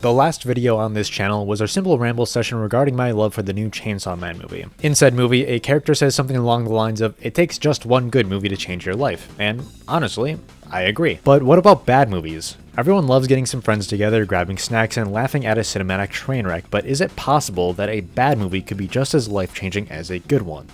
The last video on this channel was our simple ramble session regarding my love for the new Chainsaw Man movie. In said movie, a character says something along the lines of, "It takes just one good movie to change your life," and honestly, I agree. But what about bad movies? Everyone loves getting some friends together, grabbing snacks, and laughing at a cinematic train wreck, but is it possible that a bad movie could be just as life-changing as a good one?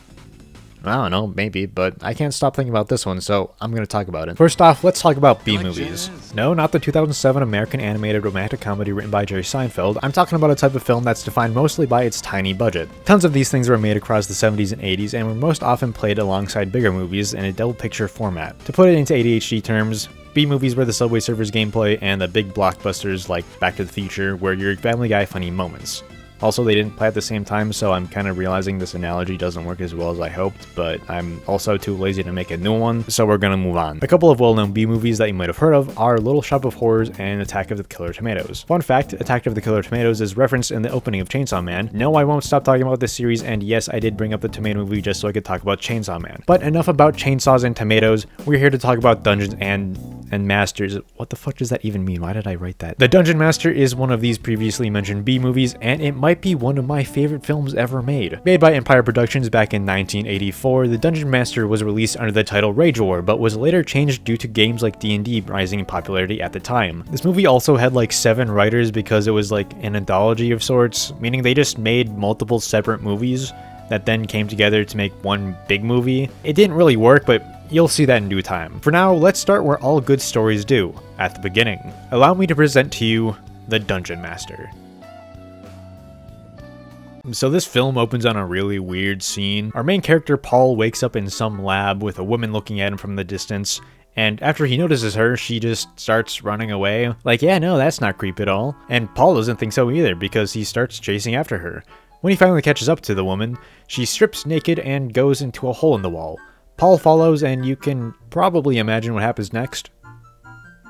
I don't know, maybe, but I can't stop thinking about this one, so I'm gonna talk about it. First off, let's talk about B-movies. No, not the 2007 American animated romantic comedy written by Jerry Seinfeld. I'm talking about a type of film that's defined mostly by its tiny budget. Tons of these things were made across the 70s and 80s and were most often played alongside bigger movies in a double picture format. To put it into ADHD terms, B-movies were the Subway Surfers gameplay and the big blockbusters like Back to the Future were your Family Guy funny moments. Also, they didn't play at the same time, so I'm kind of realizing this analogy doesn't work as well as I hoped, but I'm also too lazy to make a new one, so we're gonna move on. A couple of well-known B-movies that you might have heard of are Little Shop of Horrors and Attack of the Killer Tomatoes. Fun fact, Attack of the Killer Tomatoes is referenced in the opening of Chainsaw Man. No, I won't stop talking about this series, and yes, I did bring up the tomato movie just so I could talk about Chainsaw Man. But enough about chainsaws and tomatoes, we're here to talk about Dungeons and Masters. What the fuck does that even mean? Why did I write that? The Dungeonmaster is one of these previously mentioned B-movies, and it might be one of my favorite films ever made. Made by Empire Productions back in 1984, The Dungeonmaster was released under the title Rage War, but was later changed due to games like D&D rising in popularity at the time. This movie also had like 7 writers because it was like an anthology of sorts, meaning they just made multiple separate movies that then came together to make one big movie. It didn't really work, but you'll see that in due time. For now, let's start where all good stories do, at the beginning. Allow me to present to you The Dungeonmaster. So this film opens on a really weird scene. Our main character Paul wakes up in some lab with a woman looking at him from the distance, and after he notices her, she just starts running away. Like, yeah, no, that's not creep at all. And Paul doesn't think so either, because he starts chasing after her. When he finally catches up to the woman, she strips naked and goes into a hole in the wall. Paul follows, and you can probably imagine what happens next.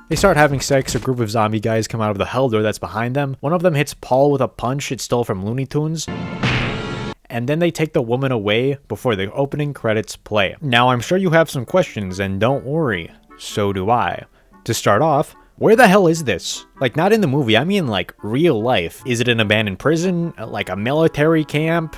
They start having sex, a group of zombie guys come out of the hell door that's behind them. One of them hits Paul with a punch it stole from Looney Tunes, and then they take the woman away before the opening credits play. Now I'm sure you have some questions, and don't worry, so do I. To start off, where the hell is this? Like, not in the movie, I mean like real life. Is it an abandoned prison? Like a military camp?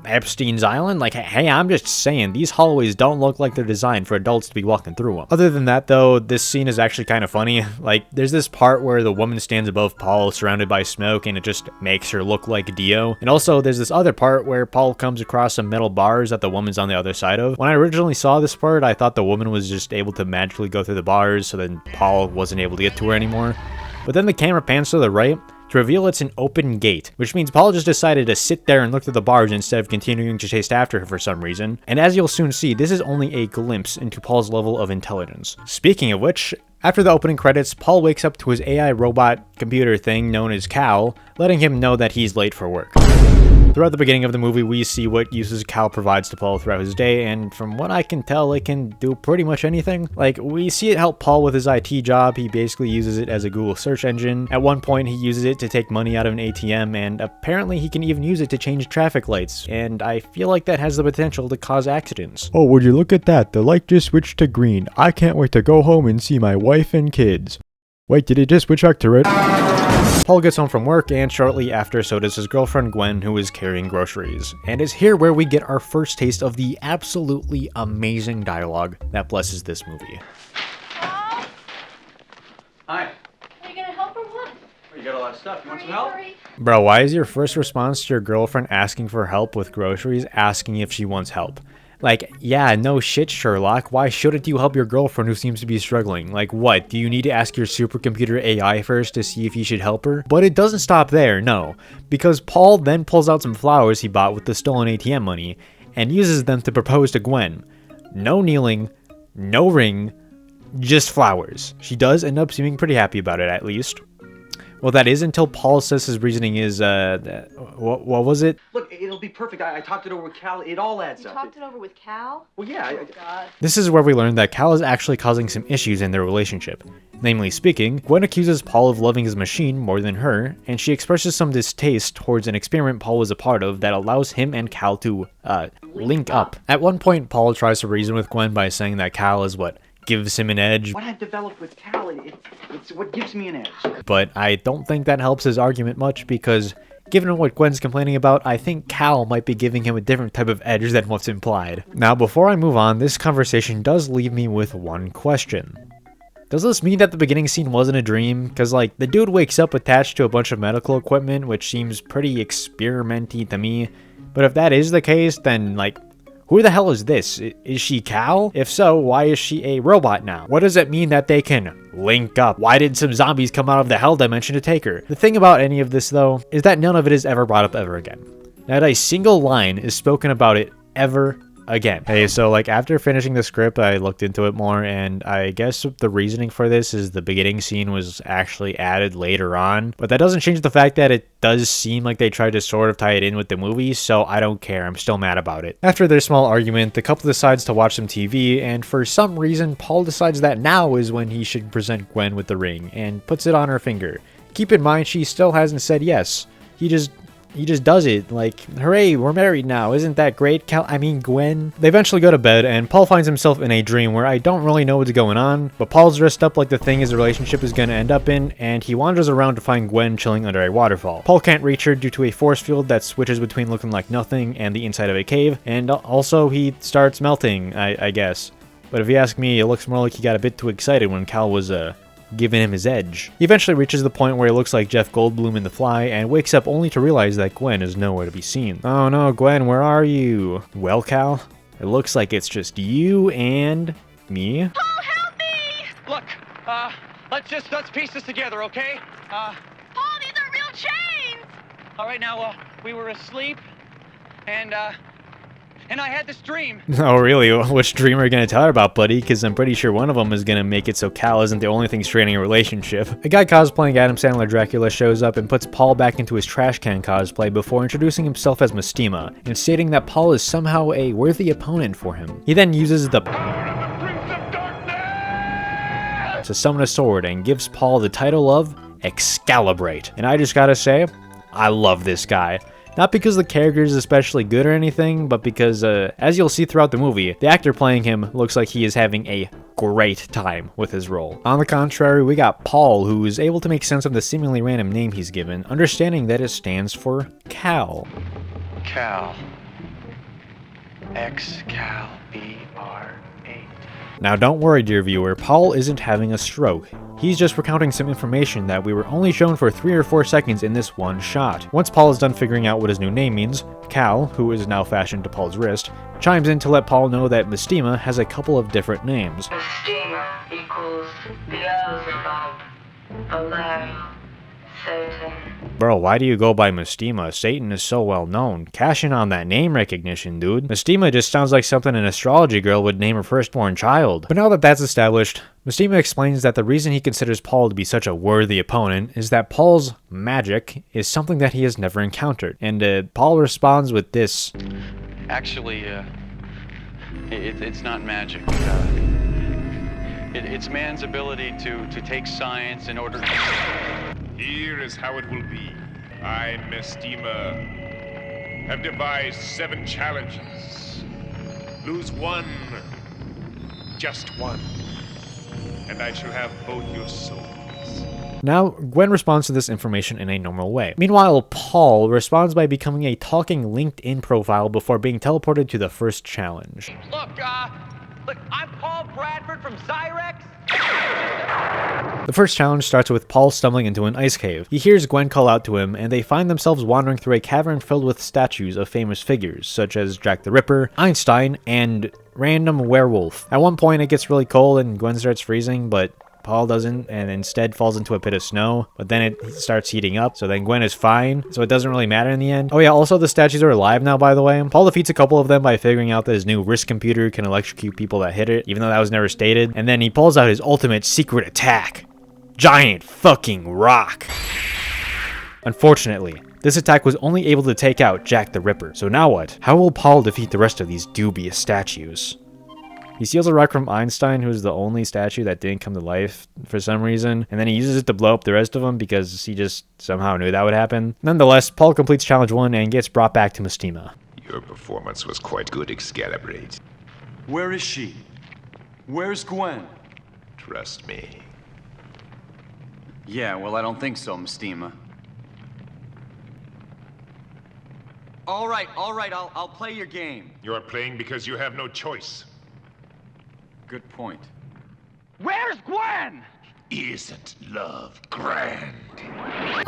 Epstein's Island? Like, hey, I'm just saying, these hallways don't look like they're designed for adults to be walking through them. Other than that, though, this scene is actually kind of funny. Like, there's this part where the woman stands above Paul surrounded by smoke, and it just makes her look like Dio. And also, there's this other part where Paul comes across some metal bars that the woman's on the other side of. When I originally saw this part, I thought the woman was just able to magically go through the bars, so then Paul wasn't able to get to her anymore. But then the camera pans to the right to reveal it's an open gate, which means Paul just decided to sit there and look through the bars instead of continuing to chase after her for some reason. And as you'll soon see, this is only a glimpse into Paul's level of intelligence. Speaking of which, after the opening credits, Paul wakes up to his AI robot computer thing known as Cal, letting him know that he's late for work. Throughout the beginning of the movie, we see what uses Cal provides to Paul throughout his day, and from what I can tell, it can do pretty much anything. Like, we see it help Paul with his IT job. He basically uses it as a Google search engine. At one point, he uses it to take money out of an ATM, and apparently he can even use it to change traffic lights, and I feel like that has the potential to cause accidents. Oh, would you look at that? The light just switched to green. I can't wait to go home and see my wife and kids. Wait, did it just switch back to red? Paul gets home from work, and shortly after, so does his girlfriend Gwen, who is carrying groceries. And it's here where we get our first taste of the absolutely amazing dialogue that blesses this movie. Hi. Are you gonna help or what? Well, you got a lot of stuff. You want some help? Bro, why is your first response to your girlfriend asking for help with groceries asking if she wants help? Like, yeah, no shit, Sherlock. Why shouldn't you help your girlfriend who seems to be struggling? Like, what? Do you need to ask your supercomputer AI first to see if you should help her? But it doesn't stop there, no. Because Paul then pulls out some flowers he bought with the stolen ATM money and uses them to propose to Gwen. No kneeling, no ring, just flowers. She does end up seeming pretty happy about it, at least. Well, that is until Paul says his reasoning is, what was it? Look, it'll be perfect. I talked it over with Cal. It all adds up. You talked it over with Cal? Well, yeah. Oh, God. This is where we learn that Cal is actually causing some issues in their relationship. Namely speaking, Gwen accuses Paul of loving his machine more than her, and she expresses some distaste towards an experiment Paul was a part of that allows him and Cal to, link up. At one point, Paul tries to reason with Gwen by saying that Cal is what gives him an edge. What I've developed with Cal, it's what gives me an edge. But I don't think that helps his argument much because, given what Gwen's complaining about, I think Cal might be giving him a different type of edge than what's implied. Now, before I move on, this conversation does leave me with one question. Does this mean that the beginning scene wasn't a dream? Because, like, the dude wakes up attached to a bunch of medical equipment, which seems pretty experimenty to me. But if that is the case, then, like, who the hell is this? Is she Cal? If so, why is she a robot now? What does it mean that they can link up? Why did some zombies come out of the hell dimension to take her? The thing about any of this, though, is that none of it is ever brought up ever again. Not a single line is spoken about it ever again. Hey, so like after finishing the script, I looked into it more, and I guess the reasoning for this is the beginning scene was actually added later on, but that doesn't change the fact that it does seem like they tried to sort of tie it in with the movie, so I don't care. I'm still mad about it. After their small argument, the couple decides to watch some TV, and for some reason, Paul decides that now is when he should present Gwen with the ring, and puts it on her finger. Keep in mind, she still hasn't said yes. He just does it, like, hooray, we're married now, isn't that great, Gwen? They eventually go to bed, and Paul finds himself in a dream where I don't really know what's going on, but Paul's dressed up like the thing his relationship is gonna end up in, and he wanders around to find Gwen chilling under a waterfall. Paul can't reach her due to a force field that switches between looking like nothing and the inside of a cave, and also he starts melting, I guess. But if you ask me, it looks more like he got a bit too excited when Cal was, giving him his edge. He eventually reaches the point where he looks like Jeff Goldblum in The Fly and wakes up only to realize that Gwen is nowhere to be seen. Oh no, Gwen, where are you? Well, Cal, it looks like it's just you and me. Paul, help me! Look, let's piece this together, okay? Paul, these are real chains! All right, now, we were asleep, and I had this dream. Oh really? Which dream are you gonna tell her about, buddy? Because I'm pretty sure one of them is gonna make it so Cal isn't the only thing straining a relationship. A guy cosplaying Adam Sandler Dracula shows up and puts Paul back into his trash can cosplay before introducing himself as Mystima and stating that Paul is somehow a worthy opponent for him. He then uses the to summon a sword and gives Paul the title of Excalibrate. And I just gotta say, I love this guy. Not because the character is especially good or anything, but because, as you'll see throughout the movie, the actor playing him looks like he is having a great time with his role. On the contrary, we got Paul, who is able to make sense of the seemingly random name he's given, understanding that it stands for Cal. Cal. X-Cal B-R-8. Now don't worry, dear viewer, Paul isn't having a stroke. He's just recounting some information that we were only shown for 3 or 4 seconds in this one shot. Once Paul is done figuring out what his new name means, Cal, who is now fashioned to Paul's wrist, chimes in to let Paul know that Mystima has a couple of different names. Mystima equals Beelzebub, Belial, Satan. Bro, why do you go by Mystima? Satan is so well known. Cash in on that name recognition, dude. Mystima just sounds like something an astrology girl would name her firstborn child. But now that that's established, Mystima explains that the reason he considers Paul to be such a worthy opponent is that Paul's magic is something that he has never encountered. And Paul responds with this. Actually, it's not magic. It's man's ability to take science in order to... Here is how it will be. I, Mystima, have devised 7 challenges. Lose one, just one, and I shall have both your souls. Now, Gwen responds to this information in a normal way. Meanwhile, Paul responds by becoming a talking LinkedIn profile before being teleported to the first challenge. Look, I'm Paul Bradford from Zyrex. The first challenge starts with Paul stumbling into an ice cave. He hears Gwen call out to him, and they find themselves wandering through a cavern filled with statues of famous figures, such as Jack the Ripper, Einstein, and random werewolf. At one point, it gets really cold and Gwen starts freezing, but Paul doesn't, and instead falls into a pit of snow, but then it starts heating up, so then Gwen is fine, so it doesn't really matter in the end. Oh yeah, also the statues are alive now, by the way. Paul defeats a couple of them by figuring out that his new wrist computer can electrocute people that hit it, even though that was never stated, and then he pulls out his ultimate secret attack. Giant fucking rock. Unfortunately, this attack was only able to take out Jack the Ripper, so now what? How will Paul defeat the rest of these dubious statues? He steals a rock from Einstein, who's the only statue that didn't come to life for some reason, and then he uses it to blow up the rest of them because he just somehow knew that would happen. Nonetheless, Paul completes challenge 1 and gets brought back to Mystima. Your performance was quite good, Excalibrate. Where is she? Where's Gwen? Trust me. Yeah, well, I don't think so, Mistima. All right, I'll play your game. You are playing because you have no choice. Good point. Where's Gwen? Isn't love grand?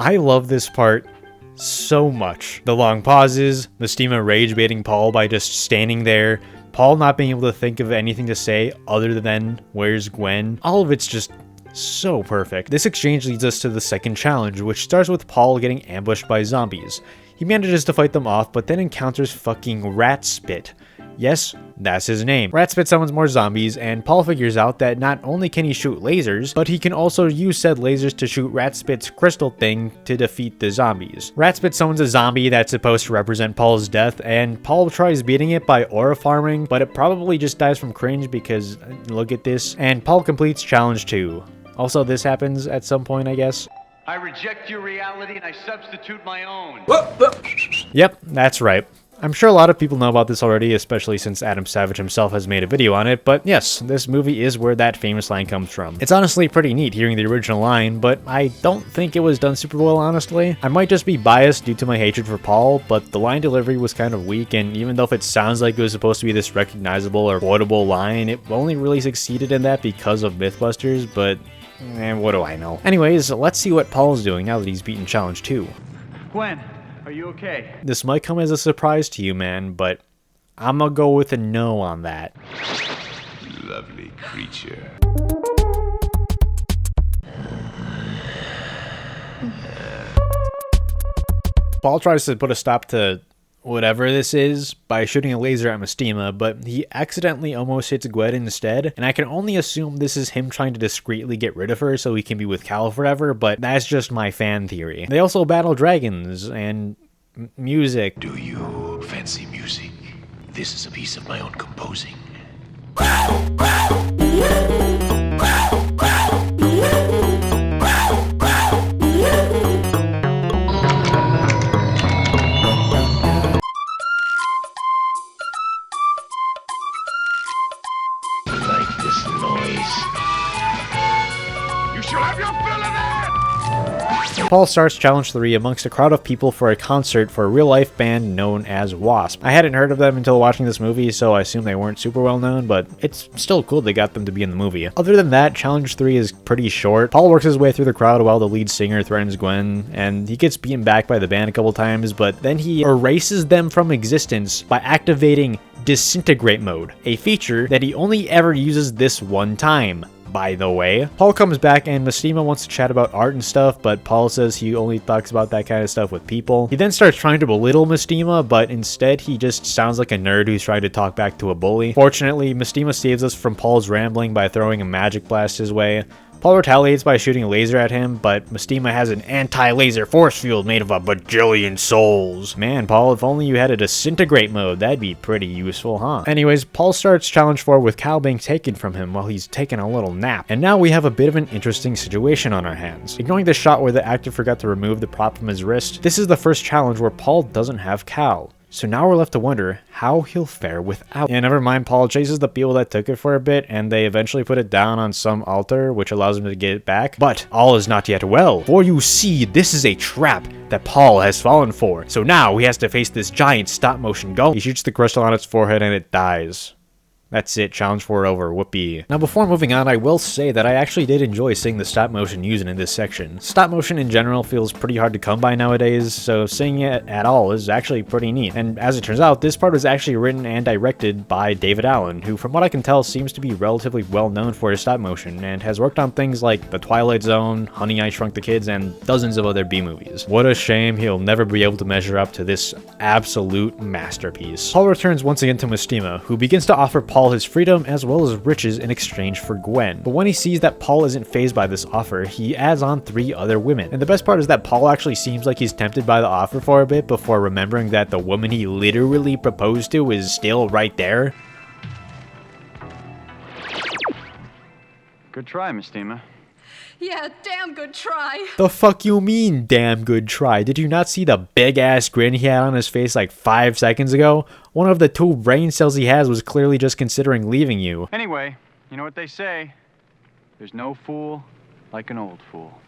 I love this part so much. The long pauses, Mistima rage baiting Paul by just standing there, Paul not being able to think of anything to say other than where's Gwen. All of it's just so perfect. This exchange leads us to the second challenge, which starts with Paul getting ambushed by zombies. He manages to fight them off, but then encounters fucking Rat Spit. Yes, that's his name. Rat Spit summons more zombies, and Paul figures out that not only can he shoot lasers, but he can also use said lasers to shoot Rat Spit's crystal thing to defeat the zombies. Rat Spit summons a zombie that's supposed to represent Paul's death, and Paul tries beating it by aura farming, but it probably just dies from cringe because look at this. And Paul completes challenge 2. Also, this happens at some point, I guess. I reject your reality and I substitute my own. Yep, that's right. I'm sure a lot of people know about this already, especially since Adam Savage himself has made a video on it, but yes, this movie is where that famous line comes from. It's honestly pretty neat hearing the original line, but I don't think it was done super well, honestly. I might just be biased due to my hatred for Paul, but the line delivery was kind of weak, and even though if it sounds like it was supposed to be this recognizable or quotable line, it only really succeeded in that because of Mythbusters, but what do I know? Anyways, let's see what Paul's doing now that he's beaten challenge 2. Gwen, are you okay? This might come as a surprise to you, man, but I'm gonna go with a no on that. Lovely creature. Paul tries to put a stop to whatever this is by shooting a laser at Mistima, but he accidentally almost hits Gwen instead, and I can only assume this is him trying to discreetly get rid of her so he can be with Cal forever, but that's just my fan theory. They also battle dragons and music. Do you fancy music? This is a piece of my own composing. Paul starts challenge 3 amongst a crowd of people for a concert for a real-life band known as Wasp. I hadn't heard of them until watching this movie, so I assume they weren't super well known, but it's still cool they got them to be in the movie. Other than that, challenge 3 is pretty short. Paul works his way through the crowd while the lead singer threatens Gwen, and he gets beaten back by the band a couple times, but then he erases them from existence by activating Disintegrate Mode, a feature that he only ever uses this one time, by the way. Paul comes back and Mistima wants to chat about art and stuff, but Paul says he only talks about that kind of stuff with people. He then starts trying to belittle Mistima, but instead he just sounds like a nerd who's trying to talk back to a bully. Fortunately, Mistima saves us from Paul's rambling by throwing a magic blast his way. Paul retaliates by shooting a laser at him, but Mistima has an anti-laser force field made of a bajillion souls. Man, Paul, if only you had a disintegrate mode, that'd be pretty useful, huh? Anyways, Paul starts challenge 4 with Cal being taken from him while he's taking a little nap. And now we have a bit of an interesting situation on our hands. Ignoring the shot where the actor forgot to remove the prop from his wrist, this is the first challenge where Paul doesn't have Cal. So now we're left to wonder how he'll fare without. Yeah, never mind, Paul chases the people that took it for a bit, and they eventually put it down on some altar, which allows him to get it back. But all is not yet well, for you see, this is a trap that Paul has fallen for. So now he has to face this giant stop-motion golem. He shoots the crystal on its forehead and it dies. That's it, challenge 4 over, whoopee. Now before moving on, I will say that I actually did enjoy seeing the stop motion used in this section. Stop motion in general feels pretty hard to come by nowadays, so seeing it at all is actually pretty neat. And as it turns out, this part was actually written and directed by David Allen, who from what I can tell seems to be relatively well known for his stop motion, and has worked on things like The Twilight Zone, Honey, I Shrunk the Kids, and dozens of other B-movies. What a shame he'll never be able to measure up to this absolute masterpiece. Paul returns once again to Mistima, who begins to offer Paul his freedom as well as riches in exchange for Gwen. But when he sees that Paul isn't fazed by this offer, he adds on 3 other women. And the best part is that Paul actually seems like he's tempted by the offer for a bit before remembering that the woman he literally proposed to is still right there. Good try, Mistima. Yeah, damn good try. The fuck you mean, damn good try? Did you not see the big ass grin he had on his face like 5 seconds ago? One of the 2 brain cells he has was clearly just considering leaving you. Anyway, You know what they say? There's no fool like an old fool.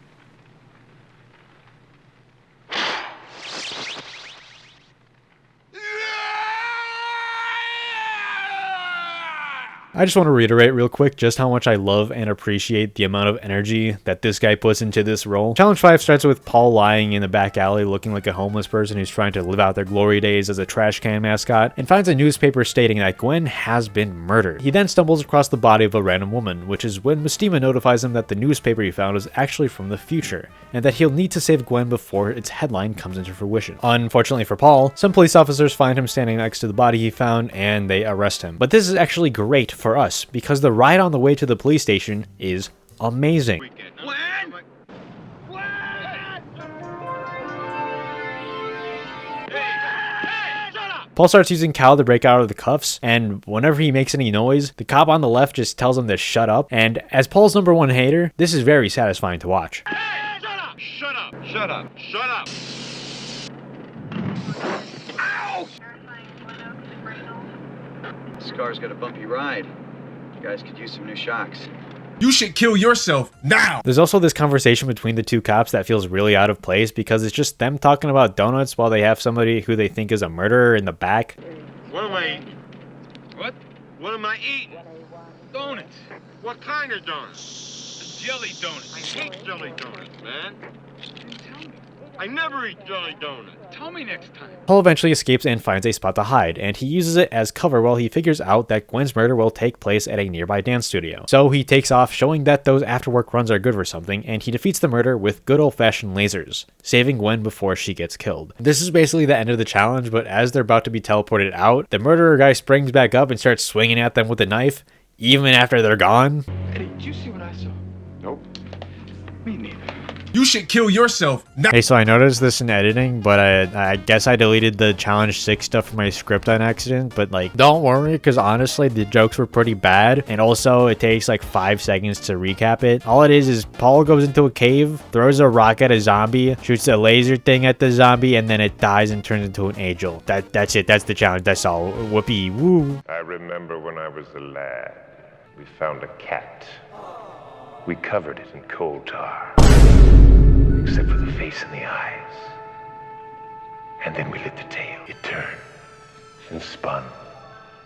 I just want to reiterate real quick just how much I love and appreciate the amount of energy that this guy puts into this role. Challenge 5 starts with Paul lying in the back alley looking like a homeless person who's trying to live out their glory days as a trash can mascot, and finds a newspaper stating that Gwen has been murdered. He then stumbles across the body of a random woman, which is when Mystima notifies him that the newspaper he found is actually from the future, and that he'll need to save Gwen before its headline comes into fruition. Unfortunately for Paul, some police officers find him standing next to the body he found, and they arrest him. But this is actually great for us, because the ride on the way to the police station is amazing. Paul starts using Cal to break out of the cuffs, and whenever he makes any noise, the cop on the left just tells him to shut up, and as Paul's #1 hater, this is very satisfying to watch. Hey, shut up! Shut up! Shut up! Shut up! Ow! This car's got a bumpy ride. You guys could use some new shocks. You should kill yourself now! There's also this conversation between the two cops that feels really out of place because it's just them talking about donuts while they have somebody who they think is a murderer in the back. What am I eating? What? What am I eating? Donuts. What kind of donuts? Jelly donuts. I hate jelly donuts, man. Tell me. I never eat jelly donuts. Tell me next time. Paul eventually escapes and finds a spot to hide, and he uses it as cover while he figures out that Gwen's murder will take place at a nearby dance studio. So he takes off, showing that those after-work runs are good for something, and he defeats the murder with good old-fashioned lasers, saving Gwen before she gets killed. This is basically the end of the challenge, but as they're about to be teleported out, the murderer guy springs back up and starts swinging at them with a knife, even after they're gone. Eddie, did you see what I saw? Nope. Me neither. You should kill yourself now! Hey, so I noticed this in editing, but I guess I deleted the Challenge 6 stuff from my script on accident, but like, don't worry, because honestly, the jokes were pretty bad, and also it takes like 5 seconds to recap it. All it is Paul goes into a cave, throws a rock at a zombie, shoots a laser thing at the zombie, and then it dies and turns into an angel. That's it, that's the challenge, that's all. Whoopee, woo. I remember when I was a lad, we found a cat. We covered it in coal tar, except for the face and the eyes. And then we lit the tail. It turned and spun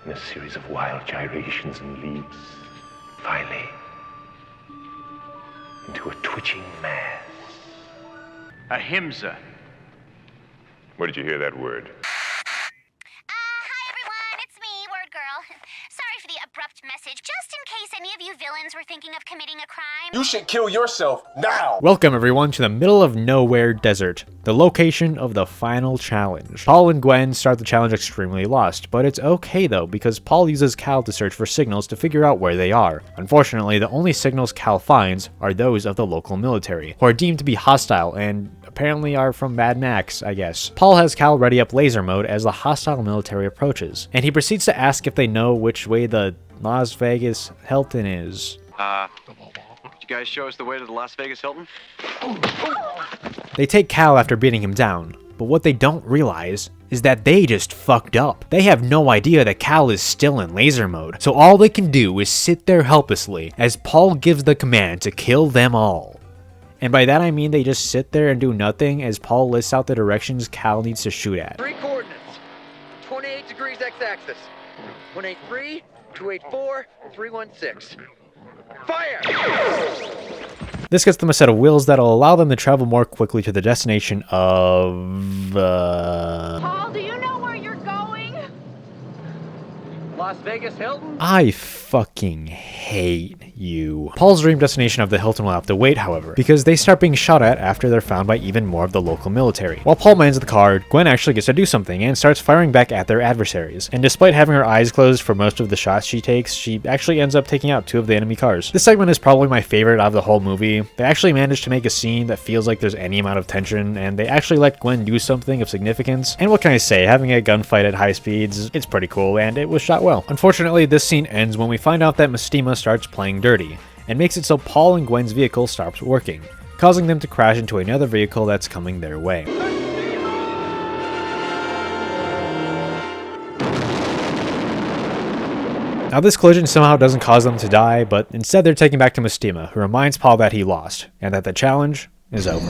in a series of wild gyrations and leaps. Finally, into a twitching mass. Ahimsa. Where did you hear that word? Hi everyone, it's me, Word Girl. Sorry for the abrupt message, just in case any of you villains were thinking of committing a crime. You should kill yourself now! Welcome everyone to the middle of nowhere desert, the location of the final challenge. Paul and Gwen start the challenge extremely lost, but it's okay though, because Paul uses Cal to search for signals to figure out where they are. Unfortunately, the only signals Cal finds are those of the local military, who are deemed to be hostile and apparently are from Mad Max, I guess. Paul has Cal ready up laser mode as the hostile military approaches, and he proceeds to ask if they know which way the Las Vegas Hilton is. You guys show us the way to the Las Vegas Hilton? They take Cal after beating him down, but what they don't realize is that they just fucked up. They have no idea that Cal is still in laser mode, so all they can do is sit there helplessly as Paul gives the command to kill them all. And by that I mean they just sit there and do nothing as Paul lists out the directions Cal needs to shoot at. 3 coordinates. 28 degrees x-axis. 183, 284, 316. Fire! This gets them a set of wheels that'll allow them to travel more quickly to the destination of... Paul, do you know where you're going? Las Vegas Hilton? I fucking hate you. Paul's dream destination of the Hilton will have to wait, however, because they start being shot at after they're found by even more of the local military. While Paul mans the car, Gwen actually gets to do something and starts firing back at their adversaries. And despite having her eyes closed for most of the shots she takes, she actually ends up taking out 2 of the enemy cars. This segment is probably my favorite out of the whole movie. They actually managed to make a scene that feels like there's any amount of tension, and they actually let Gwen do something of significance. And what can I say, having a gunfight at high speeds, it's pretty cool, and it was shot well. Unfortunately, this scene ends when we find out that Mystima starts playing dirty, and makes it so Paul and Gwen's vehicle stops working, causing them to crash into another vehicle that's coming their way. Now this collision somehow doesn't cause them to die, but instead they're taken back to Mestima, who reminds Paul that he lost, and that the challenge is over.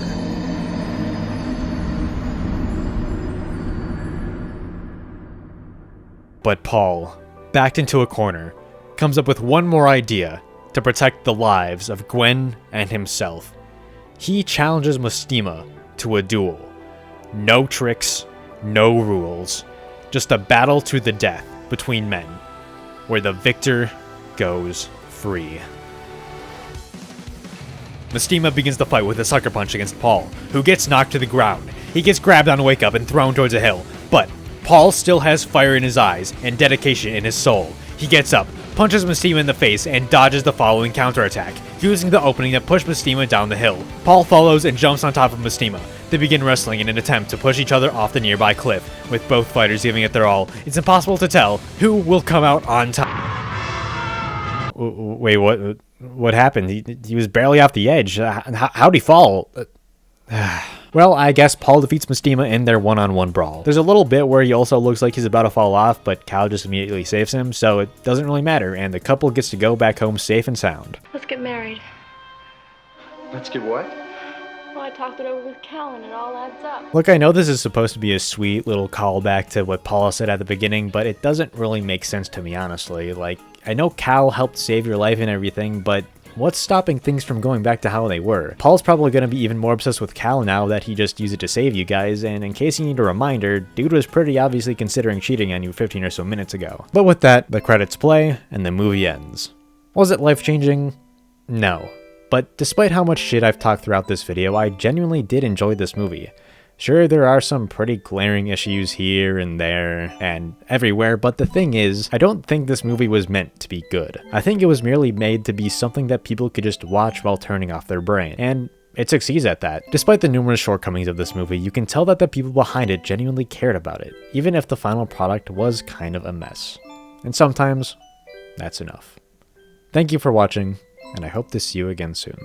But Paul, backed into a corner, comes up with one more idea to protect the lives of Gwen and himself. He challenges Mestima to a duel. No tricks, no rules, just a battle to the death between men, where the victor goes free. Mestima begins the fight with a sucker punch against Paul, who gets knocked to the ground. He gets grabbed on a wake up and thrown towards a hill, but Paul still has fire in his eyes and dedication in his soul. He gets up, punches Mestima in the face, and dodges the following counterattack, using the opening that pushed Mestima down the hill. Paul follows and jumps on top of Mestima. They begin wrestling in an attempt to push each other off the nearby cliff, with both fighters giving it their all. It's impossible to tell who will come out on top. Wait, what happened? He was barely off the edge. How'd he fall? Well, I guess Paul defeats Mestima in their one-on-one brawl. There's a little bit where he also looks like he's about to fall off, but Cal just immediately saves him, so it doesn't really matter, and the couple gets to go back home safe and sound. Let's get married. Let's get what? Well, I talked it over with Cal and it all adds up. Look, I know this is supposed to be a sweet little callback to what Paula said at the beginning, but it doesn't really make sense to me, honestly. Like, I know Cal helped save your life and everything, but what's stopping things from going back to how they were? Paul's probably going to be even more obsessed with Cal now that he just used it to save you guys, and in case you need a reminder, dude was pretty obviously considering cheating on you 15 or so minutes ago. But with that, the credits play, and the movie ends. Was it life-changing? No. But despite how much shit I've talked throughout this video, I genuinely did enjoy this movie. Sure, there are some pretty glaring issues here and there and everywhere, but the thing is, I don't think this movie was meant to be good. I think it was merely made to be something that people could just watch while turning off their brain, and it succeeds at that. Despite the numerous shortcomings of this movie, you can tell that the people behind it genuinely cared about it, even if the final product was kind of a mess. And sometimes, that's enough. Thank you for watching, and I hope to see you again soon.